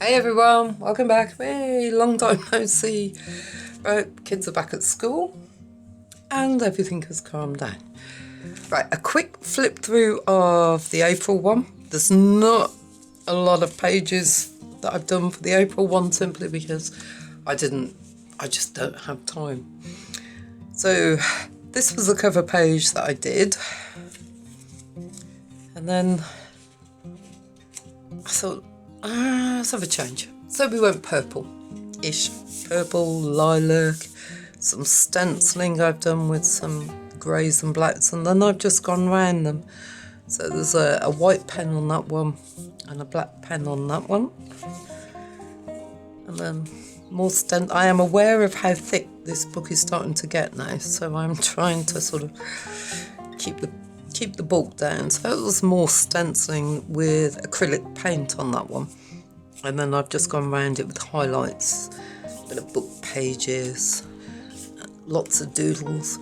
Hey everyone, welcome back. Hey, long time no see. Right, kids are back at school and everything has calmed down. Right, a quick flip through of the April one. There's not a lot of pages that I've done for the April one simply because I just don't have time. So this was the cover page that I did. And then I thought, let's have a change. So we went purple-ish. Purple, lilac, some stenciling I've done with some greys and blacks, and then I've just gone round them. So there's a white pen on that one and a black pen on that one. And then more stencil. I am aware of how thick this book is starting to get now, so I'm trying to sort of keep the bulk down. So it was more stenciling with acrylic paint on that one. And then I've just gone around it with highlights, a bit of book pages, lots of doodles.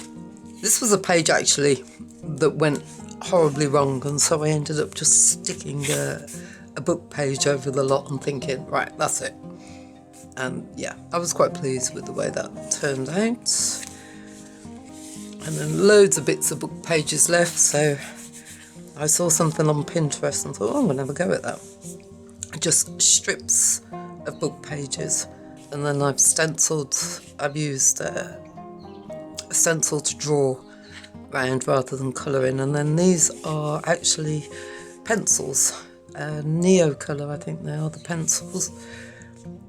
This was a page actually that went horribly wrong, and so I ended up just sticking a book page over the lot and thinking, right, that's it. And yeah, I was quite pleased with the way that turned out. And then loads of bits of book pages left, so I saw something on Pinterest and thought, oh, I'm going to have a go at that. Just strips of book pages, and then I've used a stencil to draw round rather than colouring, and then these are actually pencils, Neo colour I think they are, the pencils,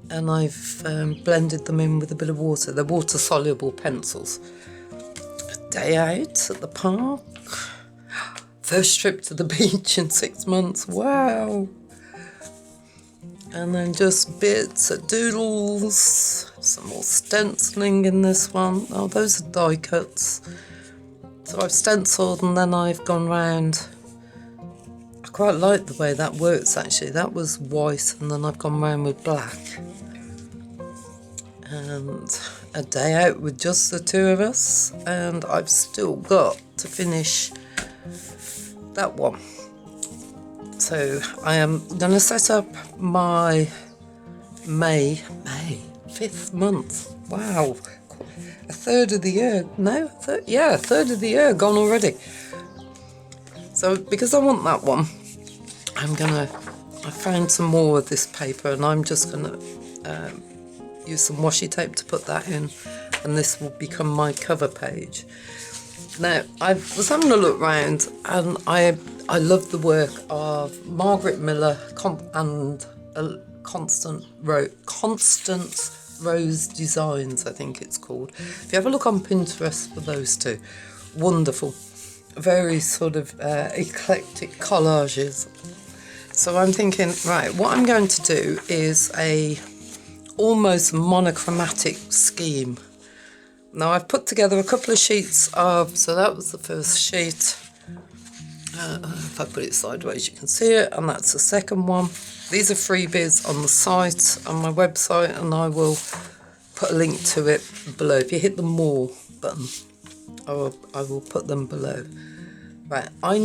and I've blended them in with a bit of water. They're water soluble pencils. A day out at the park, first trip to the beach in 6 months, wow. And then just bits of doodles, some more stenciling in this one. Oh, those are die cuts. So I've stenciled and then I've gone round. I quite like the way that works actually. That was white and then I've gone round with black. And a day out with just the two of us, and I've still got to finish that one. So I am going to set up my May 5th month. Wow, a third of the year. No, a third of the year gone already. So because I want that one, I found some more of this paper, and I'm just going to use some washi tape to put that in, and this will become my cover page. Now, I was having a look round, and I love the work of Margaret Miller and Constant Rose Designs, I think it's called. If you have a look on Pinterest for those two, wonderful, very sort of eclectic collages. So I'm thinking, right, what I'm going to do is a almost monochromatic scheme. Now I've put together a couple of sheets of, so that was the first sheet. If I put it sideways you can see it, and that's the second one. These are freebies on the site, on my website, and I will put a link to it below. If you hit the more button, I will put them below. Right, I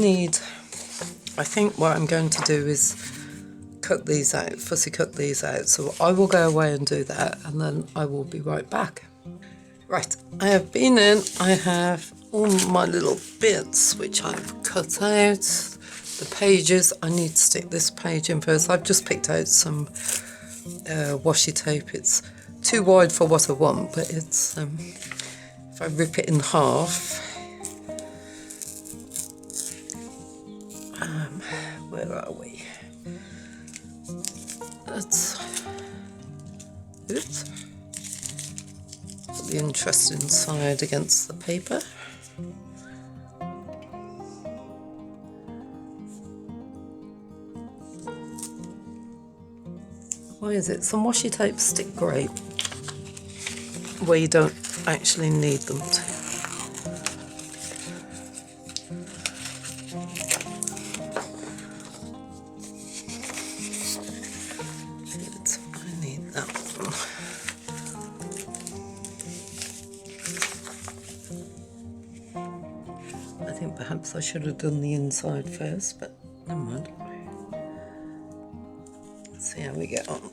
think what I'm going to do is cut these out, fussy cut these out, so I will go away and do that, and then I will be right back. Right, I have been in, I have all my little bits which I've cut out, the pages. I need to stick this page in first. I've just picked out some washi tape. It's too wide for what I want, but it's if I rip it in half, where are we? That's it. Put the interesting side against the paper. Why is it? Some washi tapes stick great where you don't actually need them to. I need that one. I think perhaps I should have done the inside first, but never mind. Let's see how we get on.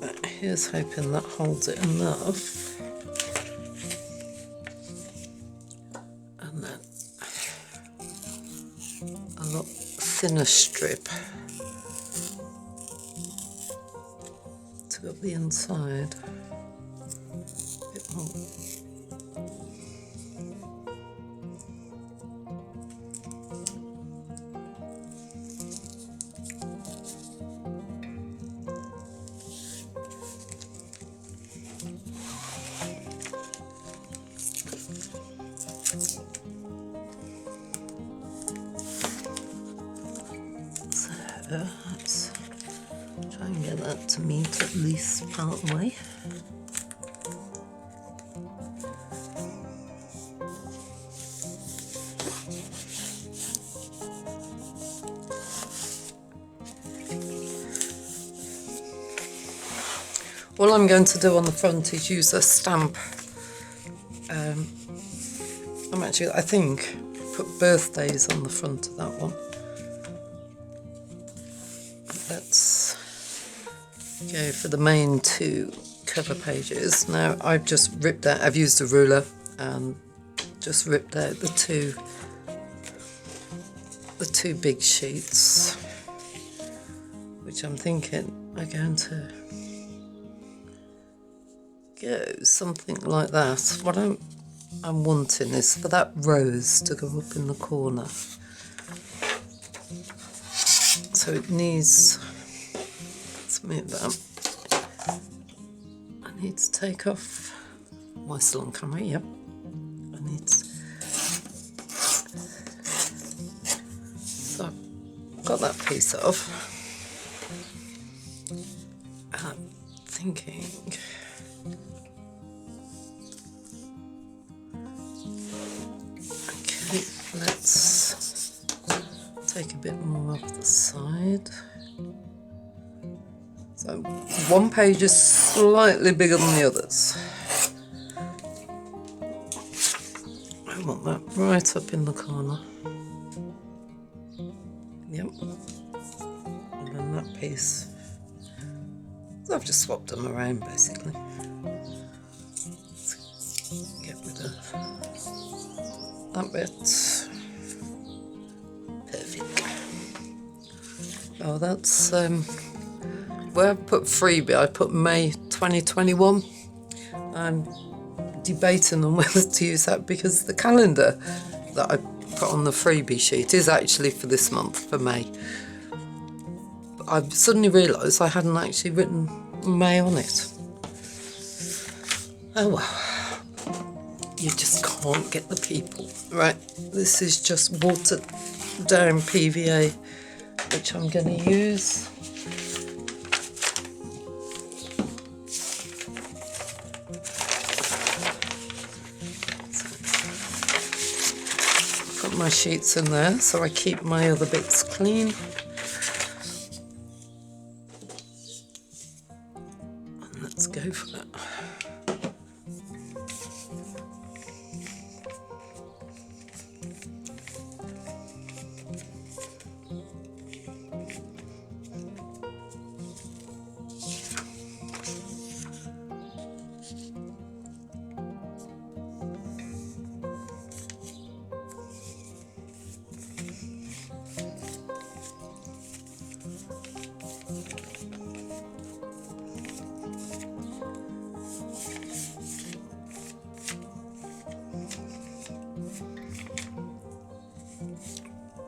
But here's hoping that holds it enough. And then a lot thinner strip to go up the inside. A bit more. So let's try and get that to meet at least part way. All I'm going to do on the front is use a stamp. I think, put birthdays on the front of that one. Let's go for the main two cover pages. Now I've just ripped out, I've used a ruler and just ripped out the two big sheets, which I'm thinking are going to go something like that. What I'm wanting is for that rose to go up in the corner. So it needs, let's move that. I need to take off, am I still on camera? Yep. I need to, so I've got that piece off. I'm thinking, okay, let's take a bit more off the side. So one page is slightly bigger than the others. I want that right up in the corner. Yep. And then that piece. So I've just swapped them around basically. Let's get rid of that bit. Perfect. Oh, that's where I put freebie, I put May 2021. I'm debating on whether to use that because the calendar that I put on the freebie sheet is actually for this month, for May. But I've suddenly realised I hadn't actually written May on it. Oh well, you just can't get the people. Right, this is just watered down PVA, which I'm going to use. Put my sheets in there so I keep my other bits clean. And let's go for it.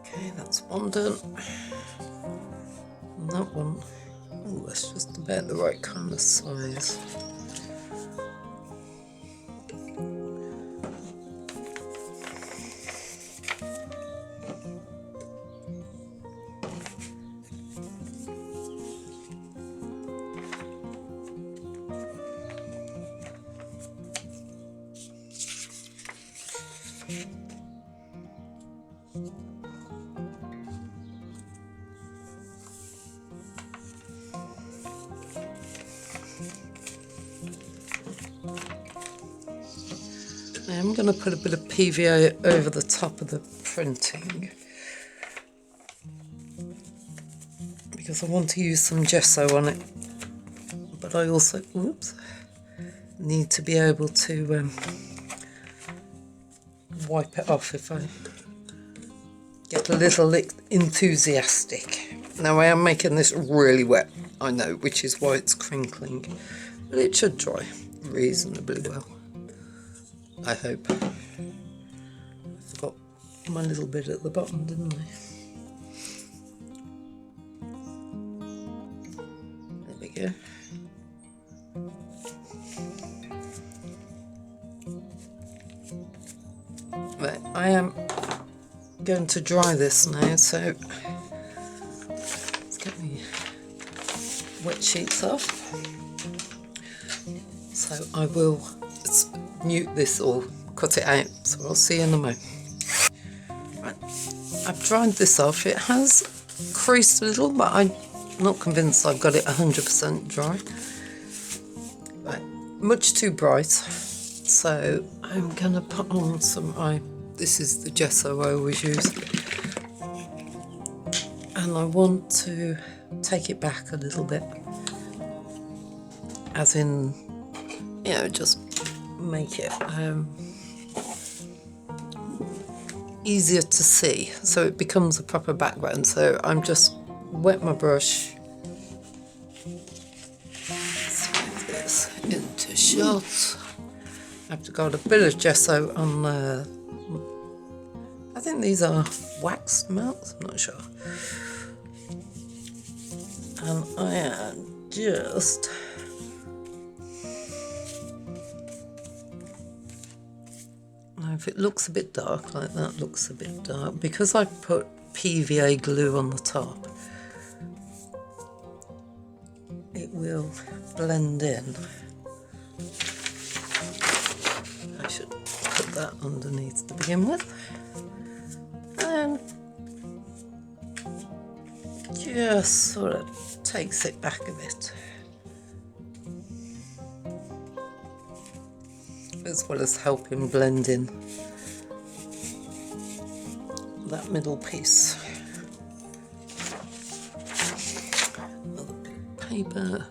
Okay, that's one done. And that one, oh, that's just about the right kind of size. am going to put a bit of PVA over the top of the printing because I want to use some gesso on it, but I also need to be able to wipe it off if I get a little enthusiastic. Now I am making this really wet, I know, which is why it's crinkling, but it should dry reasonably well, I hope. I forgot my little bit at the bottom, didn't I? There we go. Right, I am going to dry this now, so let's get my wet sheets off. So I will mute this or cut it out, so I'll see you in a moment. Right, I've dried this off. It has creased a little, but I'm not convinced I've got it 100% dry. Right, much too bright, so I'm going to put on some this is the gesso I always use, and I want to take it back a little bit, as in, you know, just make it easier to see, so it becomes a proper background. So I'm just wet my brush, smooth this into shot. I've got a bit of gesso on the, I think these are waxed melts, I'm not sure. And I am just now, if it looks a bit dark like that, looks a bit dark, because I put PVA glue on the top, it will blend in. I should put that underneath to begin with, and just sort of takes it back a bit, as well as helping blend in that middle piece. Another bit of paper.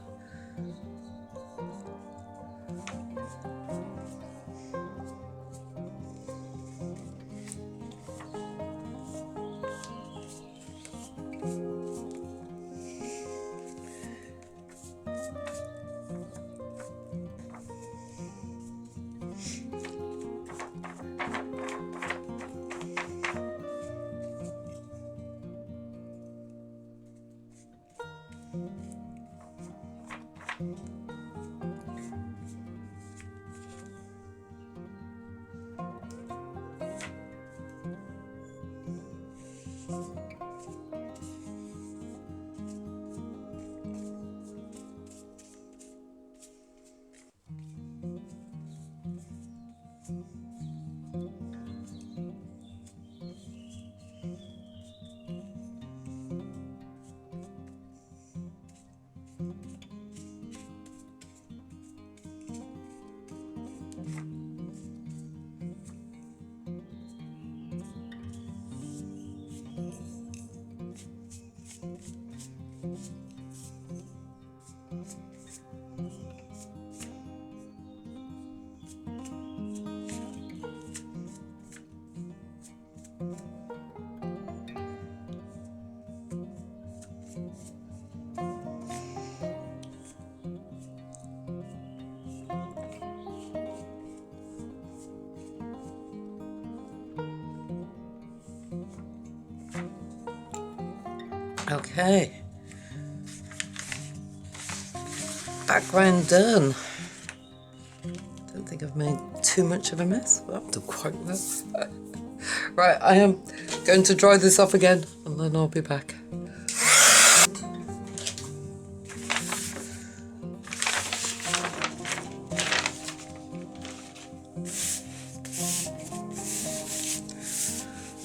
Okay, background done. Don't think I've made too much of a mess, but I've done quite well. Right, I am going to dry this off again, and then I'll be back.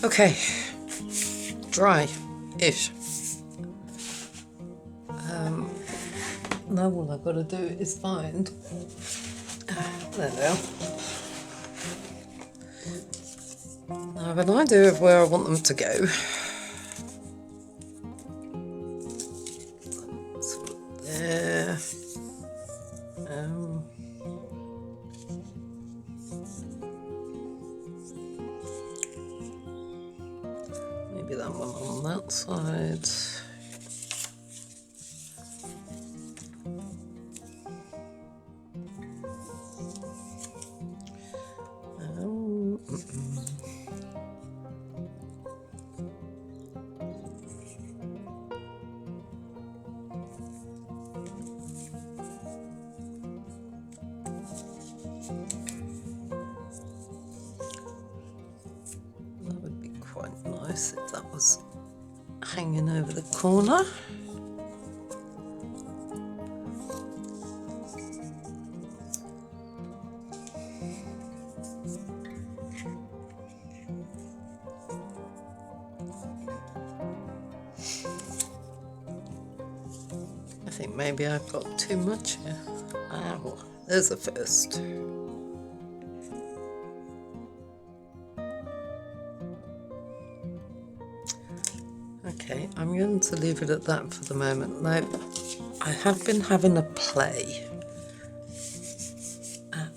Okay, dry-ish. Now all I've got to do is find, there we are, I have an idea of where I want them to go. So there. Maybe that one on that side. That would be quite nice if that was hanging over the corner. I think maybe I've got too much here. Ow, there's a first. Okay, I'm going to leave it at that for the moment. Now, I have been having a play at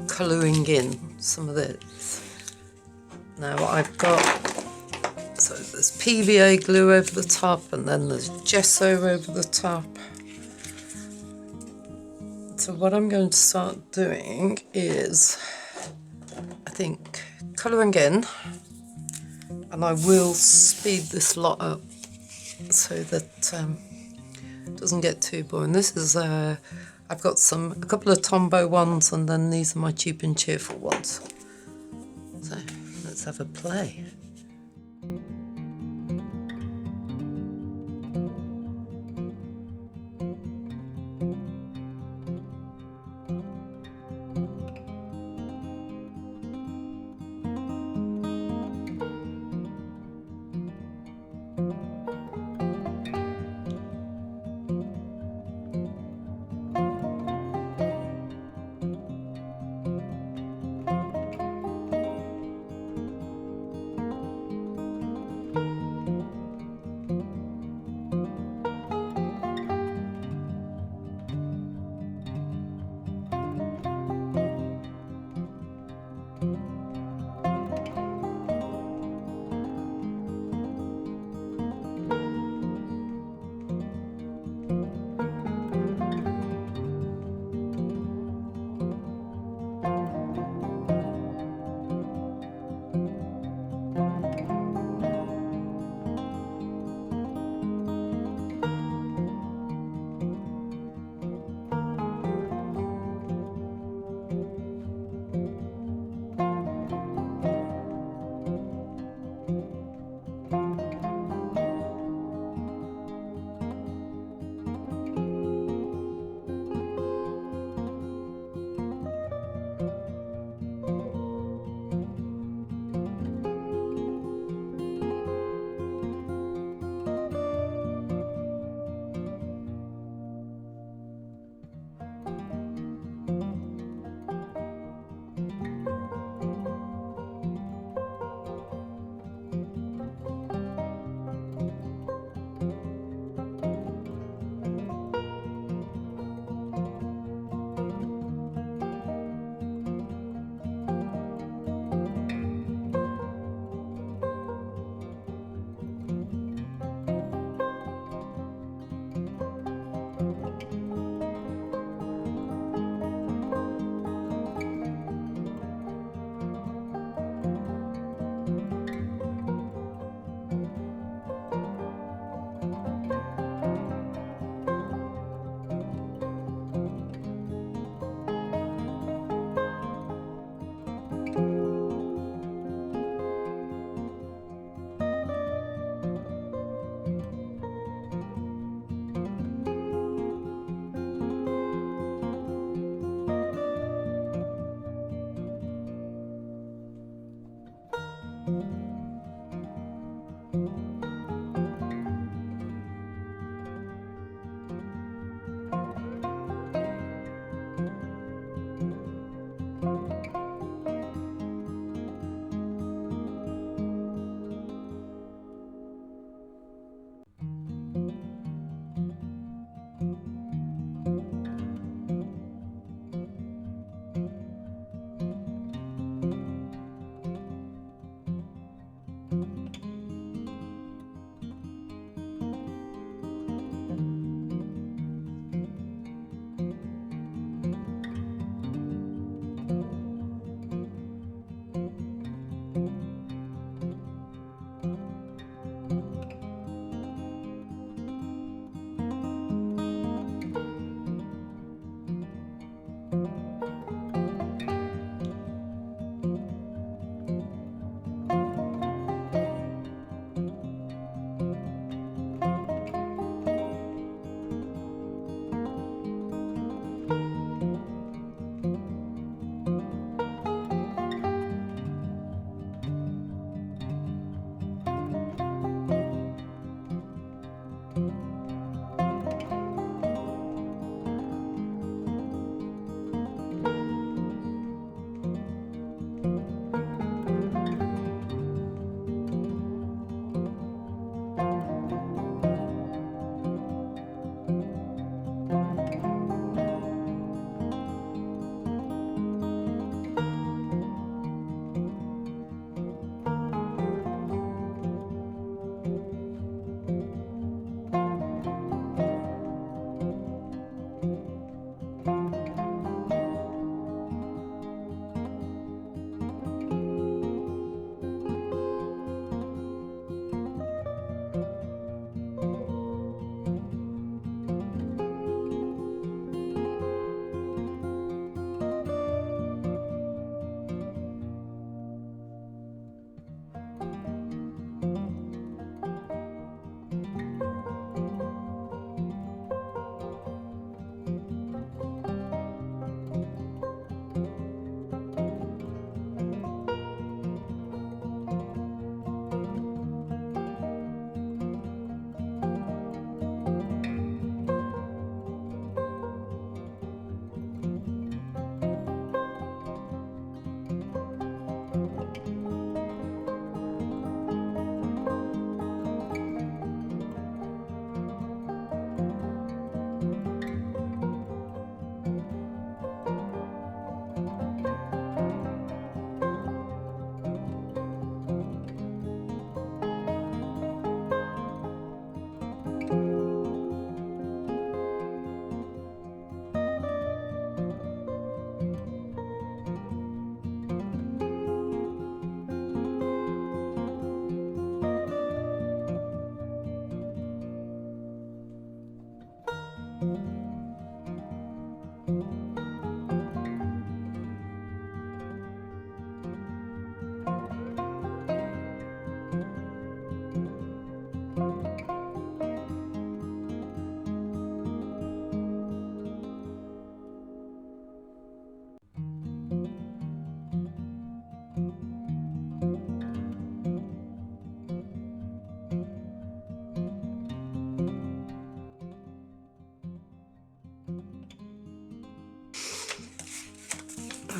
colouring in some of this. Now I've got, so there's PVA glue over the top and then there's gesso over the top. So what I'm going to start doing is, I think, colouring in, and I will speed this lot up so that it doesn't get too boring. This is, I've got a couple of Tombow ones, and then these are my cheap and cheerful ones. So let's have a play.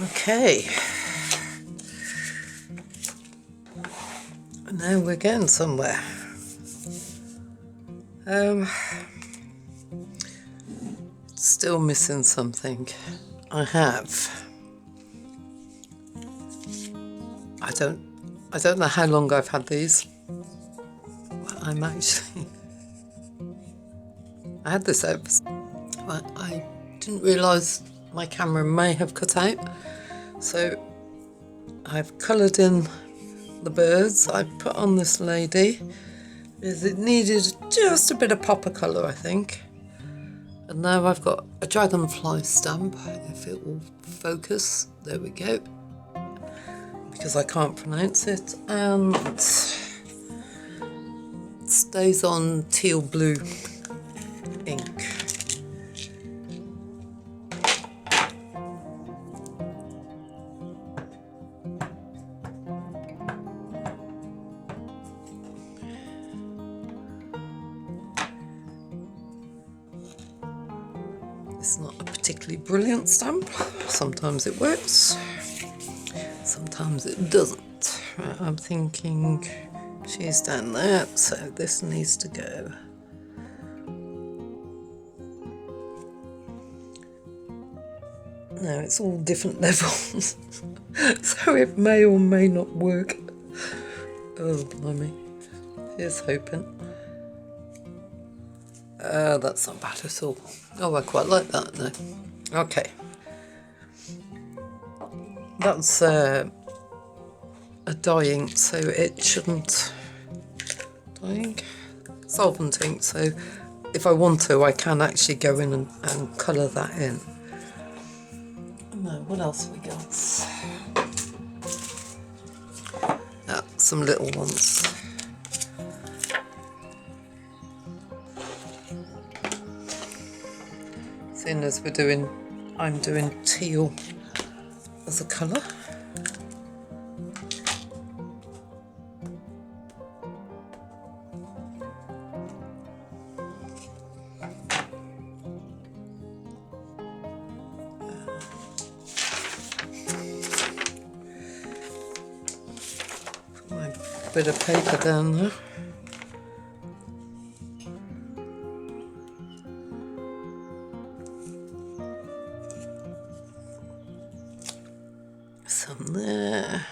Okay, now we're getting somewhere. Still missing something. I don't know how long I've had these. I'm actually, I had this over, but I didn't realise my camera may have cut out. So I've coloured in the birds. I put on this lady because it needed just a bit of popper colour, I think. And now I've got a dragonfly stamp, if it will focus. There we go. Because I can't pronounce it. And it stays on teal blue ink. It's not a particularly brilliant stamp. Sometimes it works, sometimes it doesn't. Right, I'm thinking she's down there, so this needs to go. Now it's all different levels, so it may or may not work. Oh, blimey. Here's hoping. That's not bad at all. Oh, I quite like that though. Okay. That's a dye ink, so it shouldn't... Dye ink? Solvent ink, so if I want to, I can actually go in and colour that in. No, what else have we got? Some little ones. Seeing as I'm doing teal as a colour. Put my bit of paper down there. Some there.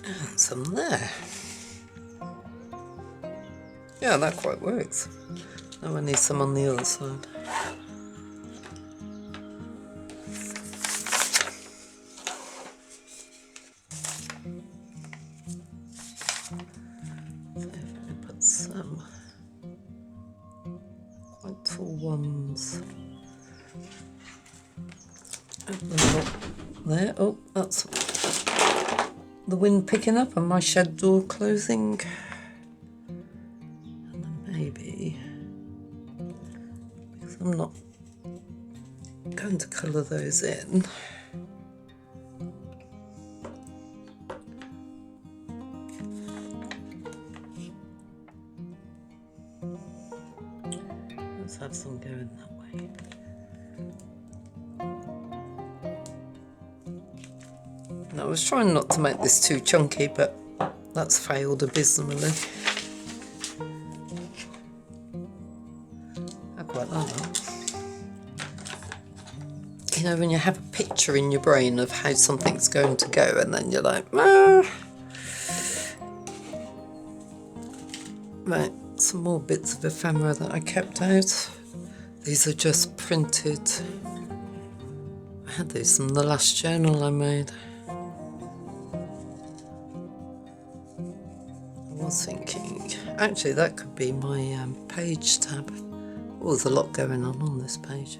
And some there. Yeah, that quite works. Now I need some on the other side. So if I put some quite tall ones. There. Oh, that's the wind picking up and my shed door closing. And then maybe, because I'm not going to colour those in, let's have some going that way. I was trying not to make this too chunky, but that's failed abysmally. I quite like that. You know, when you have a picture in your brain of how something's going to go, and then you're like, ah. Right, some more bits of ephemera that I kept out. These are just printed. I had these from the last journal I made. I was thinking Actually, that could be my page tab. Oh, there's a lot going on this page.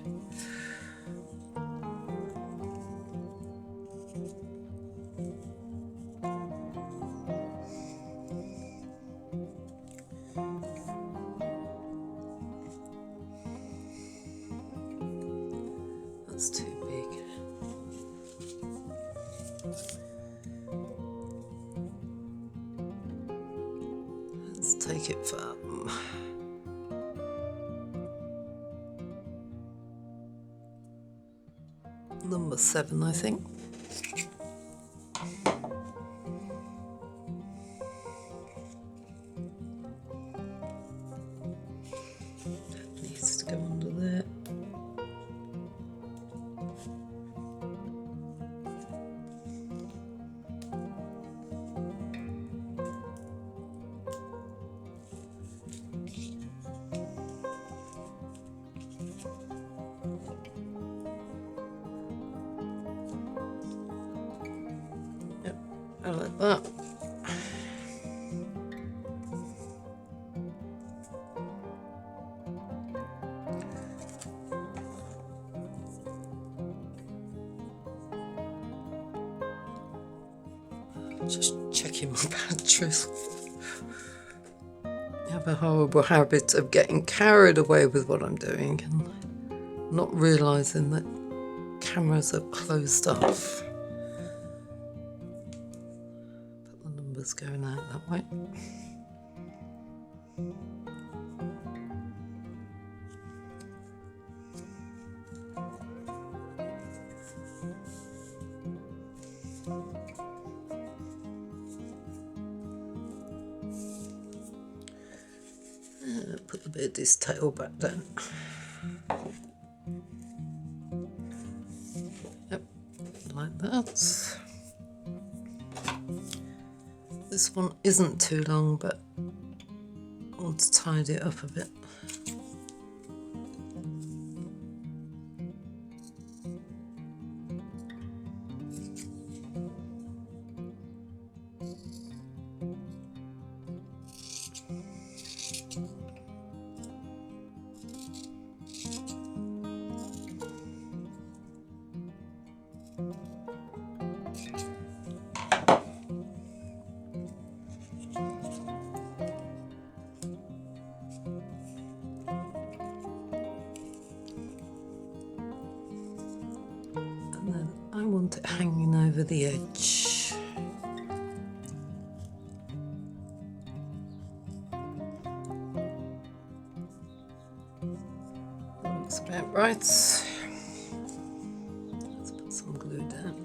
That's too big. Let's take it from number 7, I think. That needs to go under there. Yep, I like that. Just checking my batteries. I have a horrible habit of getting carried away with what I'm doing and not realising that cameras are closed off. But the number's going out that way. Put the bit of this tail back down. Yep, like that. This one isn't too long, but I want to tidy it up a bit. And then I want it hanging over the edge. Looks about right. Let's put some glue down.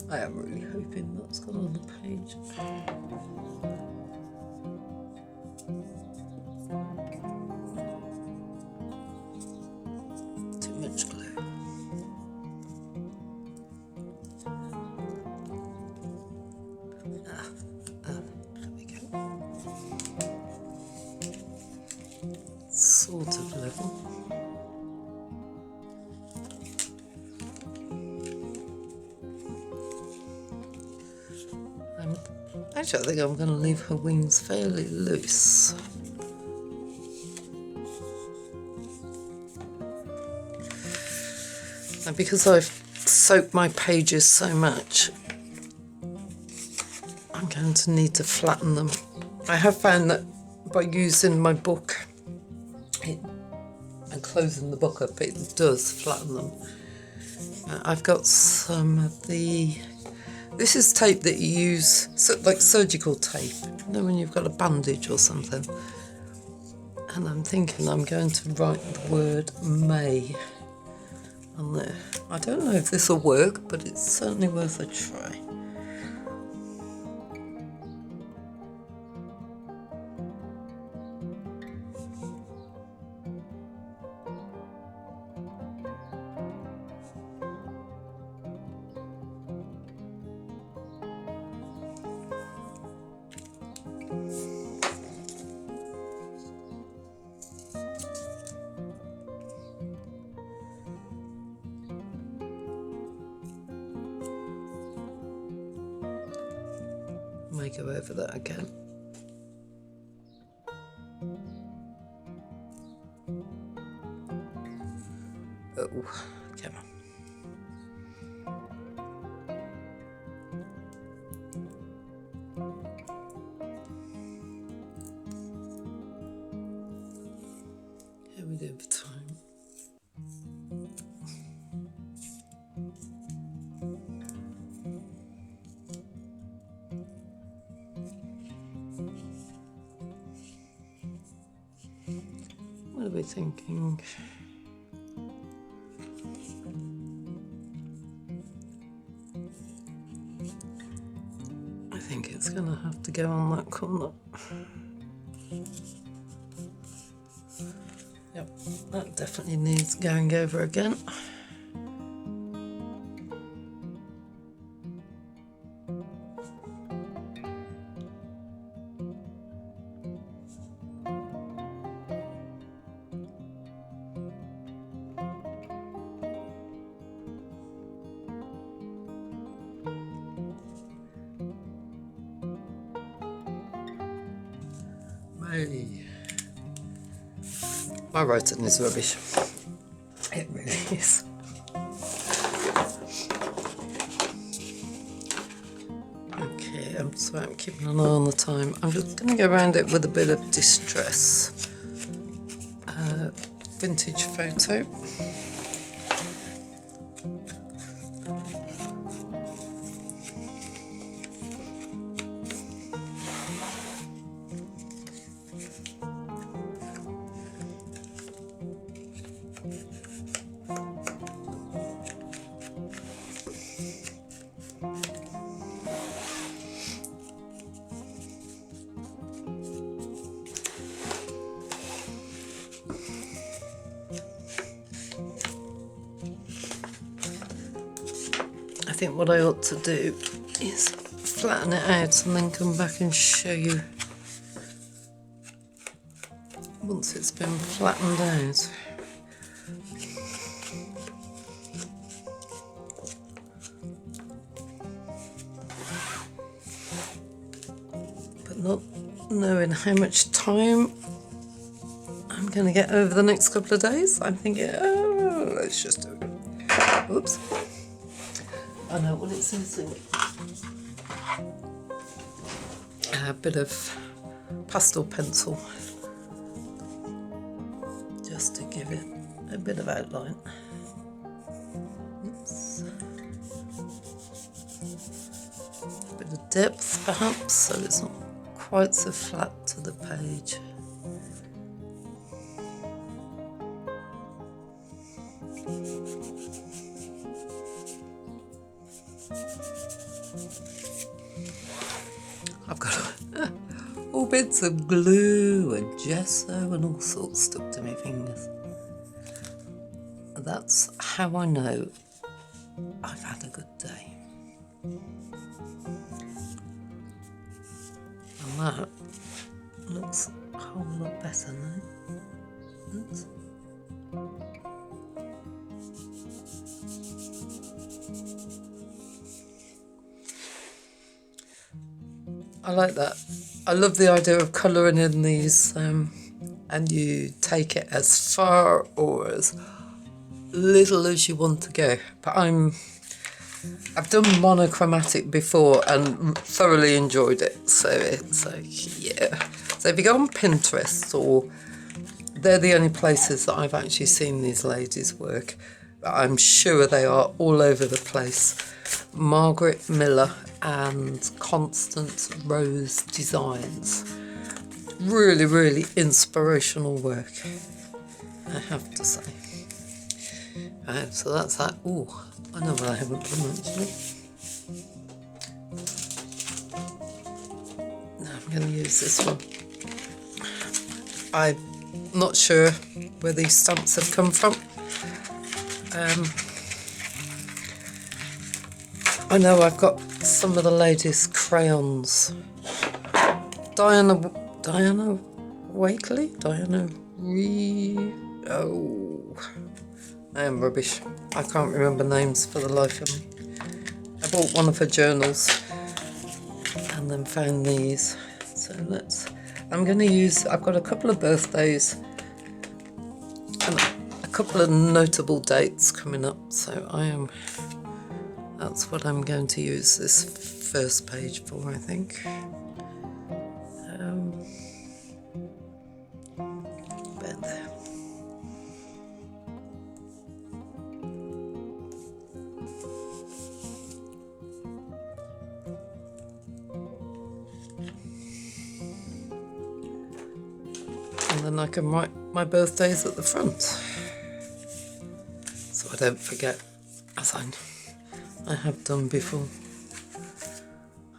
I am really hoping that's gone on the page. Too much glue. There we go. Sort of level. Actually, I think I'm going to leave her wings fairly loose. And because I've soaked my pages so much, I'm going to need to flatten them. I have found that by using my book and closing the book up, it does flatten them. I've got some of the... This is tape that you use, like surgical tape, you know, when you've got a bandage or something. And I'm thinking I'm going to write the word May on there. I don't know if this will work, but it's certainly worth a try. go over that again. Oh, come on. How are we doing for time? What are we thinking? I think it's going to have to go on that corner. Yep, that definitely needs going over again. My writing is rubbish. It really is. Okay, I'm sorry, I'm keeping an eye on the time. I'm just going to go around it with a bit of distress. Vintage photo. I think what I ought to do is flatten it out and then come back and show you once it's been flattened out. But not knowing how much time I'm going to get over the next couple of days, I'm thinking, oh, let's just do it. Oops. I know what it's missing. A bit of pastel pencil, just to give it a bit of outline. Oops. A bit of depth perhaps, so it's not quite so flat to the page. I've got all bits of glue and gesso and all sorts stuck to my fingers. That's how I know I've had a good day. And that looks a whole lot better now. Oops. I like that. I love the idea of colouring in these and you take it as far or as little as you want to go. But I've done monochromatic before and thoroughly enjoyed it. So it's like, yeah. So if you go on Pinterest, or they're the only places that I've actually seen these ladies work. I'm sure they are all over the place. Margaret Miller and Constance Rose Designs. Really, really inspirational work, I have to say. So that's that. Oh, I know what I haven't done actually. No, I'm going to use this one. I'm not sure where these stamps have come from. I know I've got some of the ladies' crayons. Diana Wakely? Oh, I am rubbish. I can't remember names for the life of me. I bought one of her journals and and then found these. So I'm going to use, I've got a couple of birthdays and a couple of notable dates coming up, so that's what I'm going to use this first page for, I think. There. And then I can write my birthdays at the front, so I don't forget, as I have done before.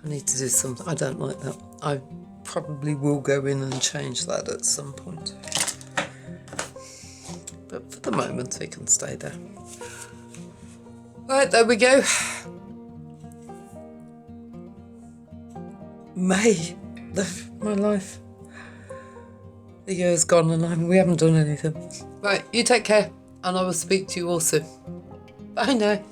I need to do something. I don't like that. I probably will go in and change that at some point. But for the moment, it can stay there. Right, there we go. May, my life. The year's gone and we haven't done anything. Right, you take care, and I will speak to you all soon. Bye now.